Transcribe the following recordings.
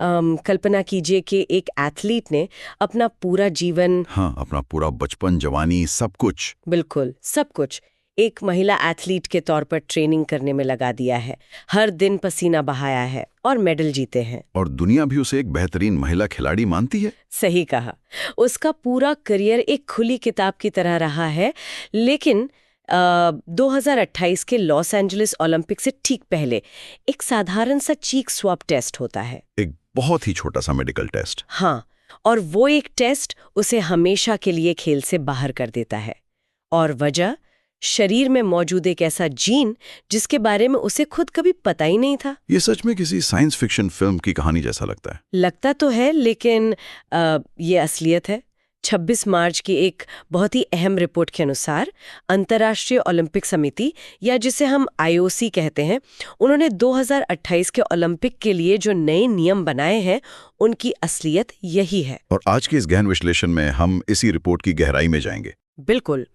कल्पना कीजिए कि एक एथलीट ने अपना पूरा जीवन, हाँ, अपना पूरा बचपन, जवानी, सब कुछ। बिल्कुल सब कुछ, एक महिला एथलीट के तौर पर ट्रेनिंग करने में लगा दिया है, हर दिन पसीना बहाया है और मेडल जीते हैं। और दुनिया भी उसे एक बेहतरीन महिला खिलाड़ी मानती है। सही कहा। उसका पूरा करियर एक खुली किताब की तरह रहा है, लेकिन 2028 के लॉस एंजलिस ओलंपिक से ठीक पहले एक साधारण सा चीक स्वैब टेस्ट होता है। एक बहुत ही छोटा सा मेडिकल टेस्ट। हाँ, और वो एक टेस्ट उसे हमेशा के लिए खेल से बाहर कर देता है। और वजह, शरीर में मौजूद एक ऐसा जीन जिसके बारे में उसे खुद कभी पता ही नहीं था। ये सच में किसी साइंस फिक्शन फिल्म की कहानी जैसा लगता है। लगता तो है, लेकिन ये असलियत है। 26 मार्च की एक बहुत ही अहम रिपोर्ट के अनुसार अंतर्राष्ट्रीय ओलंपिक समिति, या जिसे हम आईओसी कहते हैं, उन्होंने 2028 के ओलंपिक के लिए जो नए नियम बनाए हैं उनकी असलियत यही है। और आज के इस गहन विश्लेषण में हम इसी रिपोर्ट की गहराई में जाएंगे। बिल्कुल।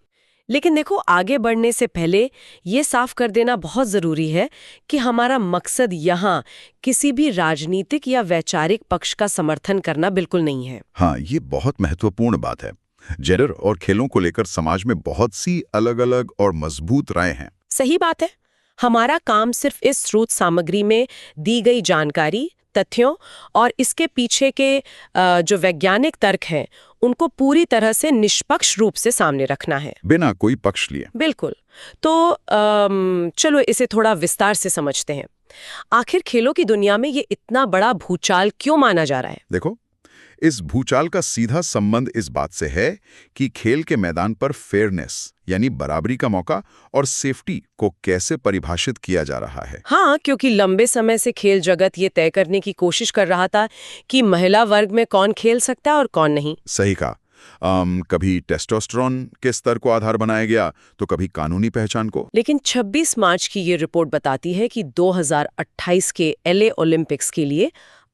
लेकिन देखो, आगे बढ़ने से पहले ये साफ कर देना बहुत जरूरी है कि हमारा मकसद यहाँ किसी भी राजनीतिक या वैचारिक पक्ष का समर्थन करना बिल्कुल नहीं है। हाँ, ये बहुत महत्वपूर्ण बात है। जेंडर और खेलों को लेकर समाज में बहुत सी अलग-अलग और मजबूत राय हैं। सही बात है। हमारा काम सिर्फ इस स्रोत सामग्री में दी गई जानकारी, तथ्यों और इसके पीछे के जो वैज्ञानिक तर्क हैं उनको पूरी तरह से निष्पक्ष रूप से सामने रखना है, बिना कोई पक्ष लिए। बिल्कुल। तो चलो इसे थोड़ा विस्तार से समझते हैं। आखिर खेलों की दुनिया में ये इतना बड़ा भूचाल क्यों माना जा रहा है? देखो, इस भूचाल का सीधा संबंध इस बात से है कि खेल के मैदान पर फेयरनेस यानी बराबरी का मौका और सेफ्टी को कैसे परिभाषित किया जा रहा है। हाँ, क्योंकि लंबे समय से खेल जगत ये तय करने की कोशिश कर रहा था कि महिला वर्ग में कौन खेल सकता है और कौन नहीं। सही कहा। कभी टेस्टोस्टेरोन के स्तर को आधार बनाया गया तो कभी कानूनी पहचान को। लेकिन 26 मार्च की ये रिपोर्ट बताती है कि 2028 के एलए ओलंपिक्स के लिए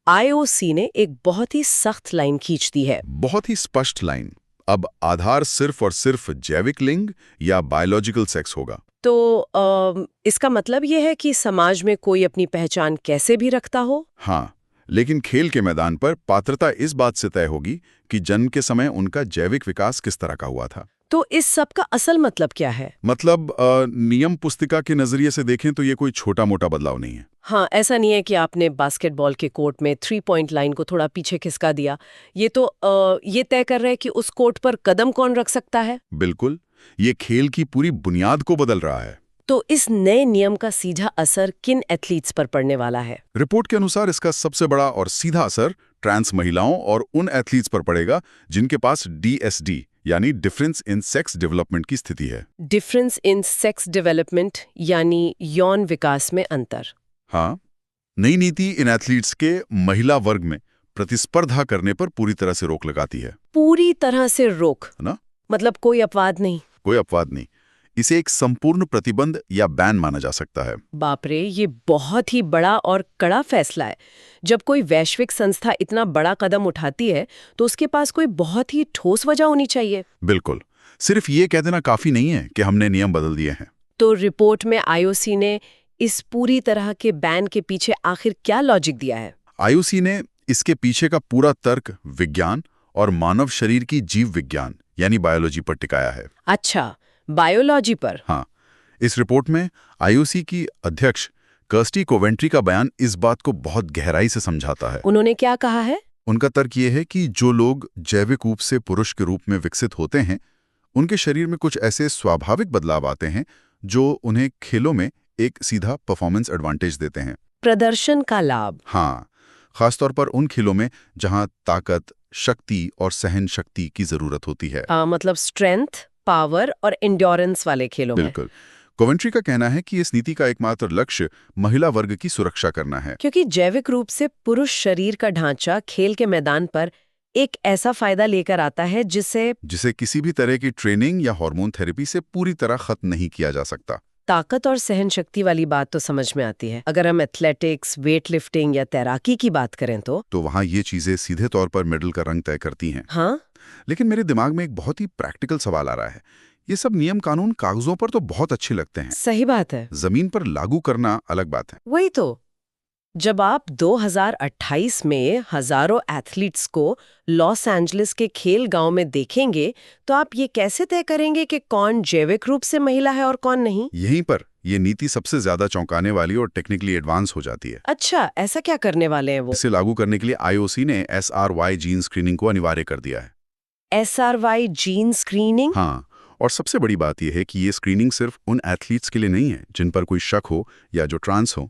आईओसी ने एक बहुत ही सख्त लाइन खींच दी है। बहुत ही स्पष्ट लाइन। अब आधार सिर्फ और सिर्फ जैविक लिंग या बायोलॉजिकल सेक्स होगा। तो इसका मतलब ये है कि समाज में कोई अपनी पहचान कैसे भी रखता हो। हाँ, लेकिन खेल के मैदान पर पात्रता इस बात से तय होगी कि जन्म के समय उनका जैविक विकास किस तरह का हुआ था। तो इस सब का असल मतलब क्या है? मतलब नियम पुस्तिका के नजरिए से देखें तो ये कोई छोटा मोटा बदलाव नहीं है। हाँ, ऐसा नहीं है कि आपने बास्केटबॉल के कोर्ट में 3 पॉइंट लाइन को थोड़ा पीछे खिसका दिया। ये तो ये तय कर रहा है कि उस कोर्ट पर कदम कौन रख सकता है। बिल्कुल, ये खेल की पूरी बुनियाद को बदल रहा है। तो इस नए नियम का सीधा असर किन एथलीट्स पर पड़ने वाला है? रिपोर्ट के अनुसार इसका सबसे बड़ा और सीधा असर ट्रांस महिलाओं और उन एथलीट्स पर पड़ेगा जिनके पास डीएसडी यानी डिफरेंस इन सेक्स डेवलपमेंट की स्थिति है। डिफरेंस इन सेक्स डेवलपमेंट यानी यौन विकास में अंतर। हाँ, नई नीति इन एथलीट्स के महिला वर्ग में प्रतिस्पर्धा करने पर पूरी तरह से रोक लगाती है। पूरी तरह से रोक, है ना? मतलब कोई अपवाद नहीं? कोई अपवाद नहीं। इसे एक संपूर्ण प्रतिबंध या बैन माना जा सकता है। बाप रे, ये बहुत ही बड़ा और कड़ा फैसला है। जब कोई वैश्विक संस्था इतना बड़ा कदम उठाती है तो उसके पास कोई बहुत ही ठोस वजह होनी चाहिए। बिल्कुल, सिर्फ ये कह देना काफी नहीं है कि हमने नियम बदल दिए हैं। तो रिपोर्ट में आईओसी ने इस पूरी तरह के बैन के पीछे आखिर क्या लॉजिक दिया है? आईओसी ने इसके पीछे का पूरा तर्क विज्ञान और मानव शरीर की जीव विज्ञान यानी बायोलॉजी पर टिकाया है। अच्छा, बायोलॉजी पर? हाँ, इस रिपोर्ट में आईओसी की अध्यक्ष कर्स्टी कोवेंट्री का बयान इस बात को बहुत गहराई से समझाता है। उन्होंने क्या कहा है? उनका तर्क ये है कि जो लोग जैविक रूप से पुरुष के रूप में विकसित होते हैं, उनके शरीर में कुछ ऐसे स्वाभाविक बदलाव आते हैं जो उन्हें खेलों में एक सीधा परफॉर्मेंस एडवांटेज देते हैं। प्रदर्शन का लाभ? हाँ, खासतौर पर उन खेलों में जहां ताकत, शक्ति और सहन शक्ति की जरूरत होती है। मतलब स्ट्रेंथ, पावर और एंड्योरेंस वाले खेलों में। बिल्कुल। कोवेंट्री का कहना है कि इस नीति का एकमात्र लक्ष्य महिला वर्ग की सुरक्षा करना है, क्योंकि जैविक रूप से पुरुष शरीर का ढांचा खेल के मैदान पर एक ऐसा फायदा लेकर आता है जिसे किसी भी तरह की ट्रेनिंग या हार्मोन थेरेपी से पूरी तरह खत्म नहीं किया जा सकता। ताकत और सहन शक्ति वाली बात तो समझ में आती है। अगर हम एथलेटिक्स, वेट लिफ्टिंग या तैराकी की बात करें तो वहाँ ये चीजें सीधे तौर पर मेडल का रंग तय करती हैं। हाँ, लेकिन मेरे दिमाग में एक बहुत ही प्रैक्टिकल सवाल आ रहा है। ये सब नियम कानून कागजों पर तो बहुत अच्छे लगते हैं। सही बात है। जमीन पर लागू करना अलग बात है। वही तो। जब आप 2028 में हजारों एथलीट्स को लॉस एंजलिस के खेल गांव में देखेंगे तो आप ये कैसे तय करेंगे कि कौन जैविक रूप से महिला है और कौन नहीं? यहीं पर ये नीति सबसे ज्यादा चौंकाने वाली और टेक्निकली एडवांस हो जाती है। अच्छा, ऐसा क्या करने वाले हैं वो? इसे लागू करने के लिए आईओसी ने SRY जीन स्क्रीनिंग को अनिवार्य कर दिया है। SRY gene screening? हाँ, और सबसे बड़ी बात यह है कि ये स्क्रीनिंग सिर्फ उन एथलीट्स के लिए नहीं है जिन पर कोई शक हो या जो ट्रांस हो।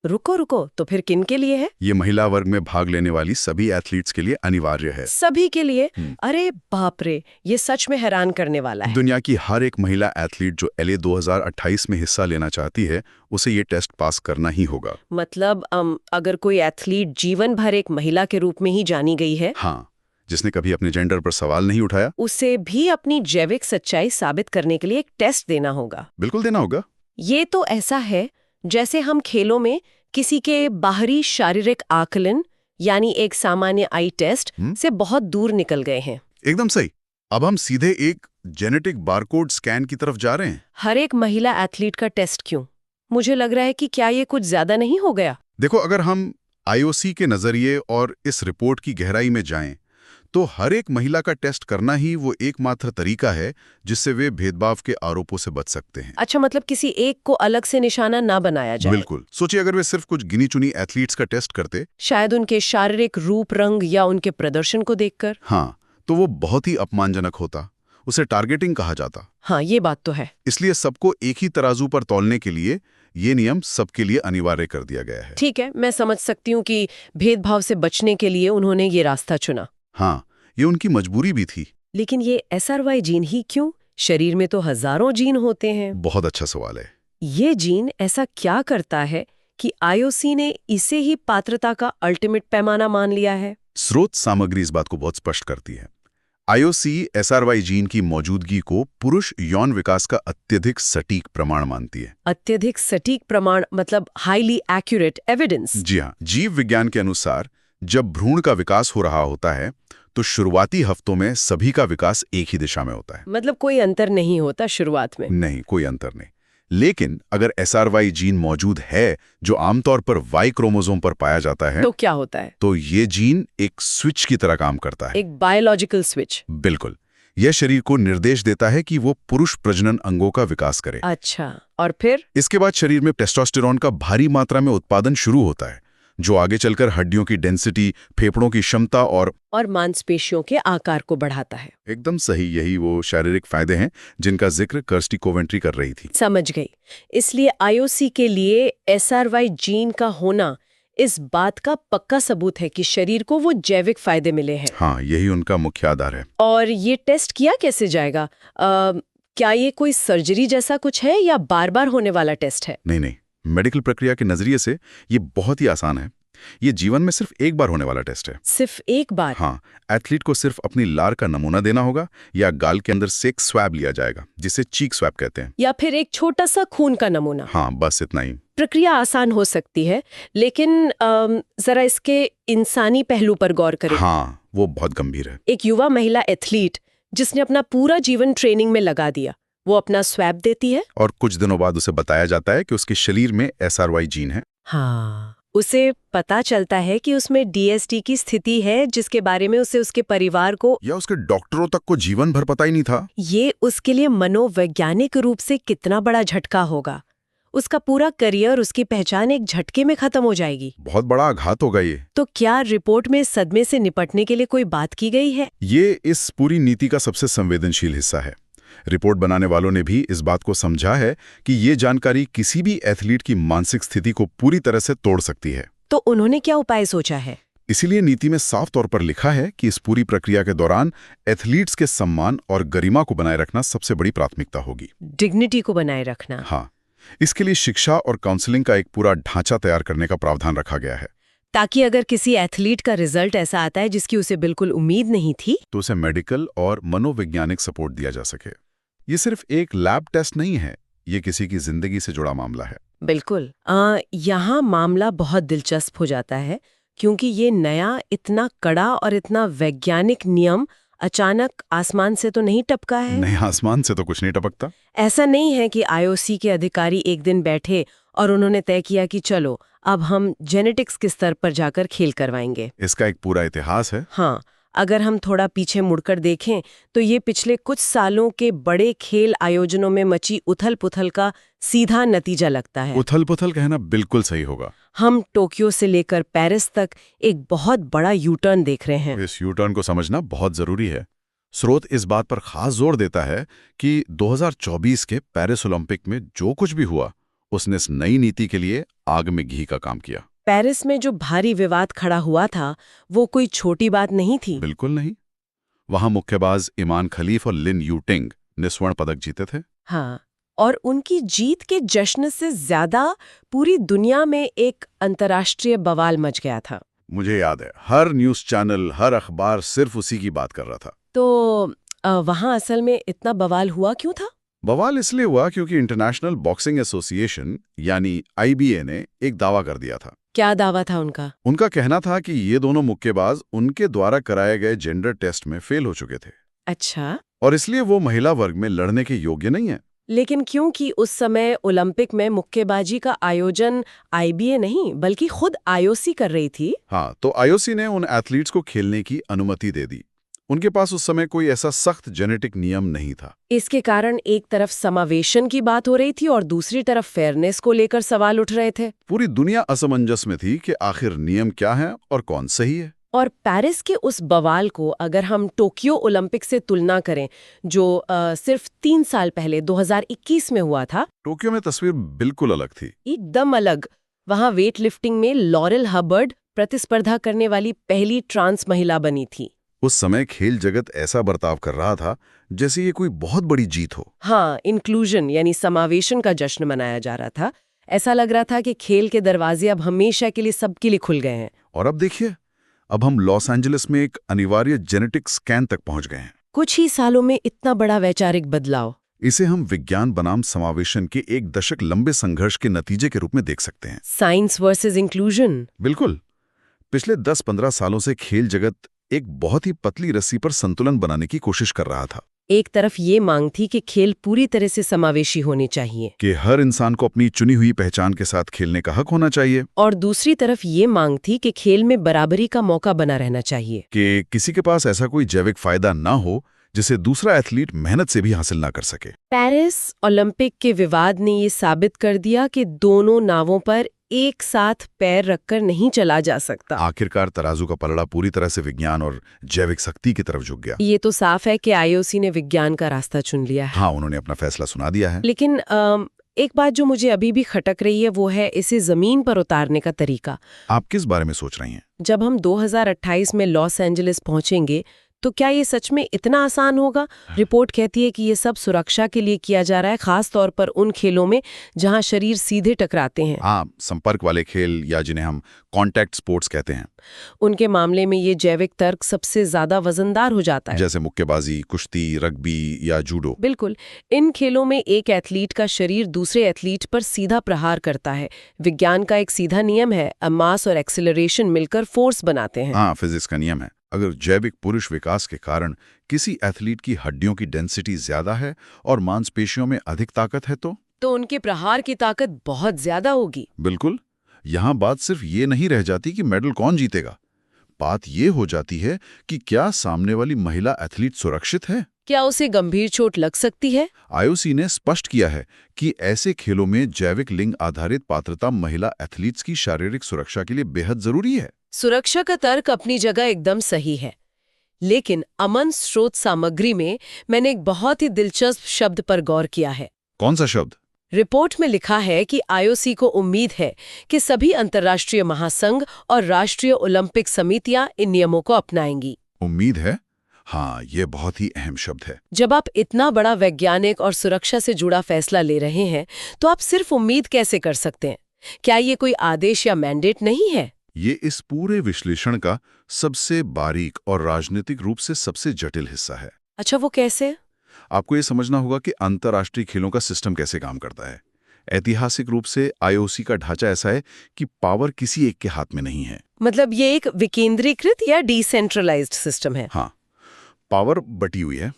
रुको, तो फिर किन के लिए है? ये महिला वर्ग में भाग लेने वाली सभी एथलीट्स के लिए अनिवार्य है। सभी के लिए? अरे बाप रे, ये सच में हैरान करने वाला है। दुनिया की हर एक महिला एथलीट जो LA 2028 में हिस्सा लेना चाहती है उसे ये टेस्ट पास करना ही होगा। मतलब अगर कोई एथलीट जीवन भर एक महिला के रूप में ही जानी गई है, हाँ, जिसने कभी अपने जेंडर पर सवाल नहीं उठाया, उसे भी अपनी जैविक सच्चाई साबित करने के लिए एक टेस्ट देना होगा। बिल्कुल देना होगा। ये तो ऐसा है जैसे हम खेलों में किसी के बाहरी शारीरिक आकलन यानी एक सामान्य आई टेस्ट से बहुत दूर निकल गए हैं। एकदम सही। अब हम सीधे एक जेनेटिक बारकोड स्कैन की तरफ जा रहे हैं। हर एक महिला एथलीट का टेस्ट क्यों? मुझे लग रहा है कि क्या ये कुछ ज्यादा नहीं हो गया? देखो, अगर हम IOC के नजरिए और इस रिपोर्ट की गहराई में जाएं, तो हर एक महिला का टेस्ट करना ही वो एकमात्र तरीका है जिससे वे भेदभाव के आरोपों से बच सकते हैं। अच्छा, मतलब किसी एक को अलग से निशाना ना बनाया जाए। बिल्कुल। सोचिए, अगर वे सिर्फ कुछ गिनी चुनी एथलीट्स का टेस्ट करते, शायद उनके शारीरिक रूप रंग या उनके प्रदर्शन को देखकर, हाँ, तो वो बहुत ही अपमानजनक होता, उसे टारगेटिंग कहा जाता। हाँ, ये बात तो है। इसलिए सबको एक ही तराजू पर तौलने के लिए ये नियम सबके लिए अनिवार्य कर दिया गया है। ठीक है, मैं समझ सकती हूँ कि भेदभाव से बचने के लिए उन्होंने ये रास्ता चुना। हाँ, ये उनकी मजबूरी भी थी। लेकिन ये SRY जीन ही क्यों? शरीर में तो हजारों जीन होते हैं। बहुत अच्छा सवाल है। ये जीन ऐसा क्या करता है कि IOC ने इसे ही पात्रता का अल्टीमेट पैमाना मान लिया है? स्रोत सामग्री इस बात को बहुत स्पष्ट करती है। IOC SRY जीन की मौजूदगी को पुरुष यौन विकास का अत्यधिक सटीक प्रमाण मानती है। अत्यधिक सटीक प्रमाण मतलब हाईली एक्यूरेट एविडेंस? जी हाँ, जीव विज्ञान के अनुसार जब भ्रूण का विकास हो रहा होता है तो शुरुआती हफ्तों में सभी का विकास एक ही दिशा में होता है। मतलब कोई अंतर नहीं होता शुरुआत में? नहीं, कोई अंतर नहीं। लेकिन अगर SRY जीन मौजूद है जो आमतौर पर Y क्रोमोसोम पर पाया जाता है, तो क्या होता है? तो ये जीन एक स्विच की तरह काम करता है। एक बायोलॉजिकल स्विच? बिल्कुल। यह शरीर को निर्देश देता है कि वो पुरुष प्रजनन अंगों का विकास करे। अच्छा, और फिर? इसके बाद शरीर में टेस्टोस्टेरोन का भारी मात्रा में उत्पादन शुरू होता है, जो आगे चलकर हड्डियों की डेंसिटी, फेफड़ों की क्षमता और मांसपेशियों के आकार को बढ़ाता है। एकदम सही, यही वो शारीरिक फायदे हैं जिनका जिक्र कर्स्टी कोवेंट्री कर रही थी। समझ गई। इसलिए IOC के लिए SRY जीन का होना इस बात का पक्का सबूत है कि शरीर को वो जैविक फायदे मिले हैं। हाँ, यही उनका मुख्य आधार है। और ये टेस्ट किया कैसे जाएगा? क्या ये कोई सर्जरी जैसा कुछ है या बार बार होने वाला टेस्ट है? नहीं, मेडिकल प्रक्रिया के नजरिए से ये बहुत ही आसान है। ये जीवन में सिर्फ एक बार होने वाला टेस्ट है। सिर्फ एक बार? हाँ, एथलीट को सिर्फ अपनी लार का नमूना देना होगा या गाल के अंदर से एक स्वैब लिया जाएगा जिसे चीक स्वैब कहते हैं, या फिर एक छोटा सा खून का नमूना। हाँ, बस इतना ही। प्रक्रिया आसान हो सकती है, लेकिन जरा इसके इंसानी पहलू पर गौर करें। हाँ, वो बहुत गंभीर है। एक युवा महिला एथलीट जिसने अपना पूरा जीवन ट्रेनिंग में लगा दिया, वो अपना स्वैब देती है और कुछ दिनों बाद उसे बताया जाता है कि उसके शरीर में SRY जीन है। हाँ, उसे पता चलता है कि उसमें DSD की स्थिति है जिसके बारे में उसे उसके परिवार को या उसके डॉक्टरों तक को जीवन भर पता ही नहीं था। ये उसके लिए मनोवैज्ञानिक रूप से कितना बड़ा झटका होगा। उसका पूरा करियर, उसकी पहचान एक झटके में खत्म हो जाएगी। बहुत बड़ा आघात होगा ये। तो क्या रिपोर्ट में सदमे से निपटने के लिए कोई बात की गई है? ये इस पूरी नीति का सबसे संवेदनशील हिस्सा है। रिपोर्ट बनाने वालों ने भी इस बात को समझा है कि ये जानकारी किसी भी एथलीट की मानसिक स्थिति को पूरी तरह से तोड़ सकती है। तो उन्होंने क्या उपाय सोचा है? इसीलिए नीति में साफ तौर पर लिखा है कि इस पूरी प्रक्रिया के दौरान एथलीट्स के सम्मान और गरिमा को बनाए रखना सबसे बड़ी प्राथमिकता होगी। डिग्निटी को बनाए रखना? हाँ, इसके लिए शिक्षा और काउंसलिंग का एक पूरा ढांचा तैयार करने का प्रावधान रखा गया है, ताकि अगर किसी एथलीट का रिजल्ट ऐसा आता है जिसकी उसे बिल्कुल उम्मीद नहीं थी, तो उसे मेडिकल और मनोवैज्ञानिक सपोर्ट दिया जा सके। ये सिर्फ एक लैब टेस्ट नहीं है, ये किसी की जिंदगी से जुड़ा मामला है। बिल्कुल। यहाँ मामला बहुत दिलचस्प हो जाता है क्योंकि ये नया, इतना कड़ा और इतना वैज्ञानिक नियम अचानक आसमान से तो नहीं टपका है। नहीं, आसमान से तो कुछ नहीं टपकता। ऐसा नहीं है कि IOC के अधिकारी एक दिन बैठे और उन्होंने तय किया कि चलो अब हम जेनेटिक्स के स्तर पर जाकर खेल करवाएंगे। इसका एक पूरा इतिहास है। हाँ, अगर हम थोड़ा पीछे मुड़कर देखें तो ये पिछले कुछ सालों के बड़े खेल आयोजनों में मची उथल-पुथल का सीधा नतीजा लगता है। उथल-पुथल कहना बिल्कुल सही होगा। हम टोक्यो से लेकर पेरिस तक एक बहुत बड़ा यू टर्न देख रहे हैं। इस यू टर्न को समझना बहुत जरूरी है। स्रोत इस बात पर खास जोर देता है कि 2024 के पेरिस ओलंपिक में जो कुछ भी हुआ, उसने इस नई नीति के लिए आग में घी का काम किया। पेरिस में जो भारी विवाद खड़ा हुआ था, वो कोई छोटी बात नहीं थी। बिल्कुल नहीं। वहां मुक्केबाज इमान खलीफ और लिन यूटिंग ने स्वर्ण पदक जीते थे। हाँ, और उनकी जीत के जश्न से ज्यादा पूरी दुनिया में एक अंतर्राष्ट्रीय बवाल मच गया था। मुझे याद है, हर न्यूज चैनल, हर अखबार सिर्फ उसी की बात कर रहा था। तो वहां असल में इतना बवाल हुआ क्यों था? बवाल इसलिए हुआ क्योंकि इंटरनेशनल बॉक्सिंग एसोसिएशन यानी IBA ने एक दावा कर दिया था। क्या दावा था उनका? उनका कहना था कि ये दोनों मुक्केबाज उनके द्वारा कराए गए जेंडर टेस्ट में फेल हो चुके थे। अच्छा, और इसलिए वो महिला वर्ग में लड़ने के योग्य नहीं है। लेकिन क्योंकि उस समय ओलंपिक में मुक्केबाजी का आयोजन IBA नहीं बल्कि खुद IOC कर रही थी। हाँ, तो IOC ने उन एथलीट्स को खेलने की अनुमति दे दी। उनके पास उस समय कोई ऐसा सख्त जेनेटिक नियम नहीं था। इसके कारण एक तरफ समावेशन की बात हो रही थी और दूसरी तरफ फेयरनेस को लेकर सवाल उठ रहे थे। पूरी दुनिया असमंजस में थी कि आखिर नियम क्या है और कौन सही है। और पेरिस के उस बवाल को अगर हम टोक्यो ओलंपिक से तुलना करें, जो सिर्फ 3 साल पहले 2021 में हुआ था, टोक्यो में तस्वीर बिल्कुल अलग थी। एकदम अलग। वहां वेट लिफ्टिंग में लॉरेल हबर्ड प्रतिस्पर्धा करने वाली पहली ट्रांस महिला बनी थी। उस समय खेल जगत ऐसा बर्ताव कर रहा था जैसे ये कोई बहुत बड़ी जीत हो। हाँ, इंक्लूजन यानी समावेशन का जश्न मनाया जा रहा था। ऐसा लग रहा था कि खेल के दरवाजे अब हमेशा के लिए सबके लिए खुल गए हैं। और अब देखिए, अब हम लॉस एंजलिस में एक अनिवार्य जेनेटिक स्कैन तक पहुंच गए हैं। कुछ ही सालों में इतना बड़ा वैचारिक बदलाव। इसे हम विज्ञान बनाम समावेशन के एक दशक लंबे संघर्ष के नतीजे के रूप में देख सकते हैं। Science versus inclusion. बिल्कुल। पिछले 10-15 सालों से खेल जगत एक बहुत ही पतली रस्सी पर संतुलन बनाने की कोशिश कर रहा था। एक तरफ ये मांग थी कि खेल पूरी तरह से समावेशी होने चाहिए, कि हर इंसान को अपनी चुनी हुई पहचान के साथ खेलने का हक होना चाहिए, और दूसरी तरफ ये मांग थी कि खेल में बराबरी का मौका बना रहना चाहिए, कि किसी के पास ऐसा कोई जैविक फायदा ना हो जिसे दूसरा एथलीट मेहनत से भी हासिल ना कर सके। पेरिस ओलंपिक के विवाद ने ये साबित कर दिया कि दोनों नावों पर एक साथ पैर रखकर नहीं चला जा सकता। आखिरकार तराजू का पलड़ा पूरी तरह से विज्ञान और जैविक शक्ति की तरफ झुक गया। ये तो साफ है कि IOC ने विज्ञान का रास्ता चुन लिया है। हाँ, उन्होंने अपना फैसला सुना दिया है। लेकिन एक बात जो मुझे अभी भी खटक रही है वो है इसे जमीन पर उतारने का तरीका। आप किस बारे में सोच रही हैं? जब हम 2028 में लॉस एंजलिस पहुंचेंगे तो क्या ये सच में इतना आसान होगा? रिपोर्ट कहती है कि ये सब सुरक्षा के लिए किया जा रहा है, खास तौर पर उन खेलों में जहां शरीर सीधे टकराते हैं। हाँ, संपर्क वाले खेल या जिन्हें हम कॉन्टैक्ट स्पोर्ट्स कहते हैं। उनके मामले में ये जैविक तर्क सबसे ज्यादा वजनदार हो जाता है। जैसे मुक्केबाजी, कुश्ती, रग्बी या जूडो। बिल्कुल। इन खेलों में एक एथलीट का शरीर दूसरे एथलीट पर सीधा प्रहार करता है। विज्ञान का एक सीधा नियम है, मास और एक्सेलरेशन मिलकर फोर्स बनाते हैं। हाँ, फिजिक्स का नियम है। अगर जैविक पुरुष विकास के कारण किसी एथलीट की हड्डियों की डेंसिटी ज्यादा है और मांसपेशियों में अधिक ताकत है तो उनके प्रहार की ताकत बहुत ज्यादा होगी। बिल्कुल। यहाँ बात सिर्फ ये नहीं रह जाती कि मेडल कौन जीतेगा। बात ये हो जाती है कि क्या सामने वाली महिला एथलीट सुरक्षित है? क्या उसे गंभीर चोट लग सकती है? IOC ने स्पष्ट किया है कि ऐसे खेलों में जैविक लिंग आधारित पात्रता महिला एथलीट्स की शारीरिक सुरक्षा के लिए बेहद जरूरी है। सुरक्षा का तर्क अपनी जगह एकदम सही है, लेकिन अमन स्रोत सामग्री में मैंने एक बहुत ही दिलचस्प शब्द पर गौर किया है। कौन सा शब्द? रिपोर्ट में लिखा है कि IOC को उम्मीद है कि सभी अंतर्राष्ट्रीय महासंघ और राष्ट्रीय ओलंपिक समितियां इन नियमों को अपनाएंगी। उम्मीद है? हाँ, ये बहुत ही अहम शब्द है। जब आप इतना बड़ा वैज्ञानिक और सुरक्षा से जुड़ा फैसला ले रहे हैं तो आप सिर्फ उम्मीद कैसे कर सकते हैं? क्या ये कोई आदेश या मैंडेट नहीं है? ये इस पूरे विश्लेषण का सबसे बारीक और राजनीतिक रूप से सबसे जटिल हिस्सा है। अच्छा, वो कैसे? आपको ये समझना होगा कि अंतर्राष्ट्रीय खेलों का सिस्टम कैसे काम करता है। ऐतिहासिक रूप से IOC का ढांचा ऐसा है कि पावर किसी एक के हाथ में नहीं है। मतलब ये एक विकेंद्रीकृत या डिसेंट्रलाइज्ड सिस्टम है? हाँ, पावर बटी हुई है।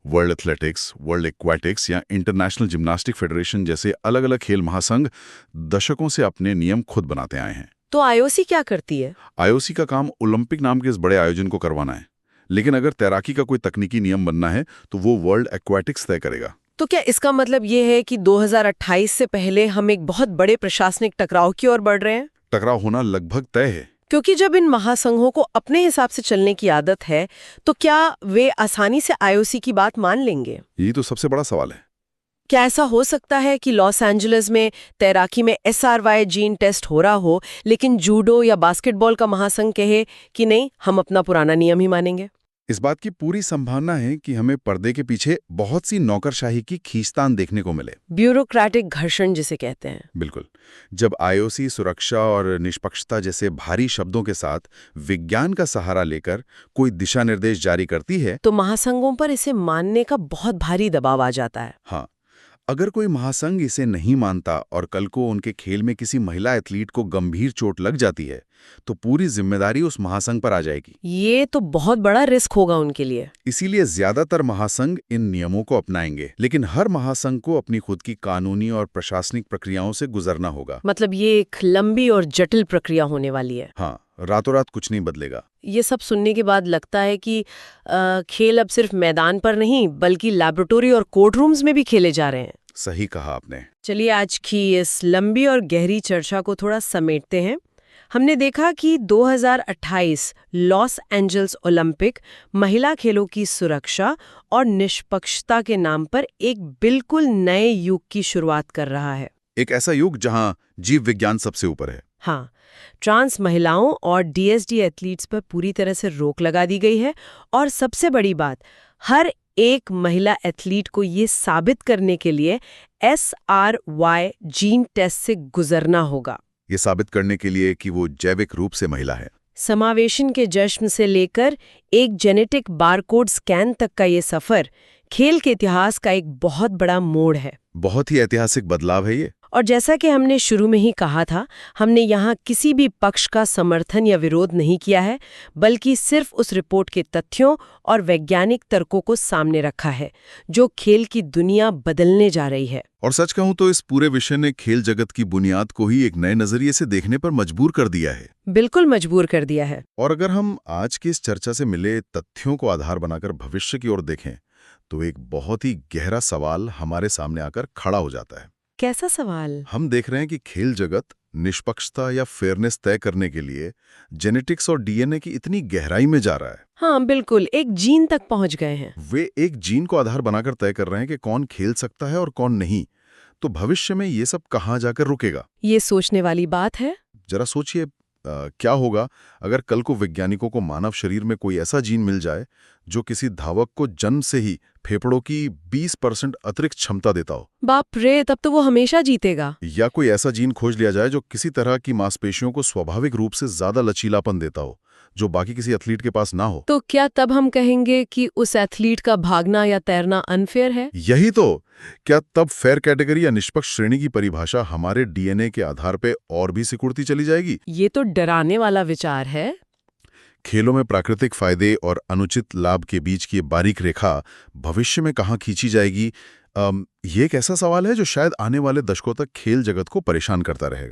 वर्ल्ड एथलेटिक्स, वर्ल्ड एक्वाटिक्स या इंटरनेशनल जिम्नास्टिक फेडरेशन जैसे अलग-अलग खेल महासंघ दशकों से अपने नियम खुद बनाते आए हैं। तो आईओसी क्या करती है? आईओसी का काम ओलंपिक नाम के इस बड़े आयोजन को करवाना है, लेकिन अगर तैराकी का कोई तकनीकी नियम बनना है तो वो वर्ल्ड एक्वाटिक्स तय करेगा। तो क्या इसका मतलब ये है कि 2028 से पहले हम एक बहुत बड़े प्रशासनिक टकराव की ओर बढ़ रहे हैं? टकराव होना लगभग तय है। क्योंकि जब इन महासंघों को अपने हिसाब से चलने की आदत है, तो क्या वे आसानी से आईओसी की बात मान लेंगे? यही तो सबसे बड़ा सवाल है। क्या ऐसा हो सकता है कि लॉस एंजलिस में तैराकी में SRY जीन टेस्ट हो रहा हो, लेकिन जूडो या बास्केटबॉल का महासंघ कहे कि नहीं, हम अपना पुराना नियम ही मानेंगे? इस बात की पूरी संभावना है कि हमें पर्दे के पीछे बहुत सी नौकरशाही की खींचतान देखने को मिले। ब्यूरोक्रेटिक घर्षण जिसे कहते हैं। बिल्कुल। जब आईओसी सुरक्षा और निष्पक्षता जैसे भारी शब्दों के साथ विज्ञान का सहारा लेकर कोई दिशा निर्देश जारी करती है, तो महासंघों पर इसे मानने का बहुत भारी दबाव आ जाता है। हाँ, अगर कोई महासंघ इसे नहीं मानता और कल को उनके खेल में किसी महिला एथलीट को गंभीर चोट लग जाती है, तो पूरी जिम्मेदारी उस महासंघ पर आ जाएगी। ये तो बहुत बड़ा रिस्क होगा उनके लिए। इसीलिए ज्यादातर महासंघ इन नियमों को अपनाएंगे, लेकिन हर महासंघ को अपनी खुद की कानूनी और प्रशासनिक प्रक्रियाओं से गुजरना होगा। मतलब ये एक लंबी और जटिल प्रक्रिया होने वाली है। हाँ, रातों रात कुछ नहीं बदलेगा। ये सब सुनने के बाद लगता है कि खेल अब सिर्फ मैदान पर नहीं, बल्कि लैबोरेटरी और कोर्ट रूम्स में भी खेले जा रहे हैं। सही कहा आपने। चलिए आज की इस लंबी और गहरी चर्चा को थोड़ा समेटते हैं। हमने देखा कि 2028 लॉस एंजल्स ओलंपिक महिला खेलों की सुरक्षा और निष्पक्षता के नाम पर एक बिल्कुल नए युग की शुरुआत कर रहा है। एक ऐसा युग जहां जीव विज्ञान सबसे ऊपर है। हाँ, ट्रांस महिलाओं और DSD एथलीट्स पर पूरी तरह से रोक लगा दी गई है, और सबसे बड़ी बात, हर एक महिला एथलीट को ये साबित करने के लिए SRY जीन टेस्ट से गुजरना होगा। ये साबित करने के लिए कि वो जैविक रूप से महिला है। समावेशन के जश्न से लेकर एक जेनेटिक बारकोड स्कैन तक का ये सफर खेल के इतिहास का एक बहुत बड़ा मोड़ है। बहुत ही ऐतिहासिक बदलाव है ये। और जैसा कि हमने शुरू में ही कहा था, हमने यहाँ किसी भी पक्ष का समर्थन या विरोध नहीं किया है, बल्कि सिर्फ उस रिपोर्ट के तथ्यों और वैज्ञानिक तर्कों को सामने रखा है, जो खेल की दुनिया बदलने जा रही है। और सच कहूं तो इस पूरे विषय ने खेल जगत की बुनियाद को ही एक नए नजरिए से देखने पर मजबूर कर दिया है। बिल्कुल मजबूर कर दिया है। और अगर हम आज की इस चर्चा से मिले तथ्यों को आधार बनाकर भविष्य की ओर देखें, तो एक बहुत ही गहरा सवाल हमारे सामने आकर खड़ा हो जाता है। कैसा सवाल? हम देख रहे हैं कि खेल जगत निष्पक्षता या फेयरनेस तय करने के लिए जेनेटिक्स और DNA की इतनी गहराई में जा रहा है। हाँ बिल्कुल, एक जीन तक पहुंच गए हैं। वे एक जीन को आधार बनाकर तय कर रहे हैं कि कौन खेल सकता है और कौन नहीं। तो भविष्य में ये सब कहाँ जाकर रुकेगा? ये सोचने वाली बात है। जरा सोचिए, क्या होगा अगर कल को वैज्ञानिकों को मानव शरीर में कोई ऐसा जीन मिल जाए जो किसी धावक को जन्म से ही फेफड़ों की 20% अतिरिक्त क्षमता देता हो। बाप रे, तब तो वो हमेशा जीतेगा। या कोई ऐसा जीन खोज लिया जाए जो किसी तरह की मांसपेशियों को स्वाभाविक रूप से ज्यादा लचीलापन देता हो, जो बाकी किसी एथलीट के पास ना हो। तो क्या तब हम कहेंगे कि उस एथलीट का भागना या तैरना अनफेयर है? यही तो। क्या तब फेयर कैटेगरी या निष्पक्ष श्रेणी की परिभाषा हमारे DNA के आधार पे और भी सिकुड़ती चली जाएगी? ये तो डराने वाला विचार है। खेलों में प्राकृतिक फायदे और अनुचित लाभ के बीच की बारीक रेखा भविष्य में कहाँ खींची जाएगी, ये एक ऐसा सवाल है जो शायद आने वाले दशकों तक खेल जगत को परेशान करता रहेगा।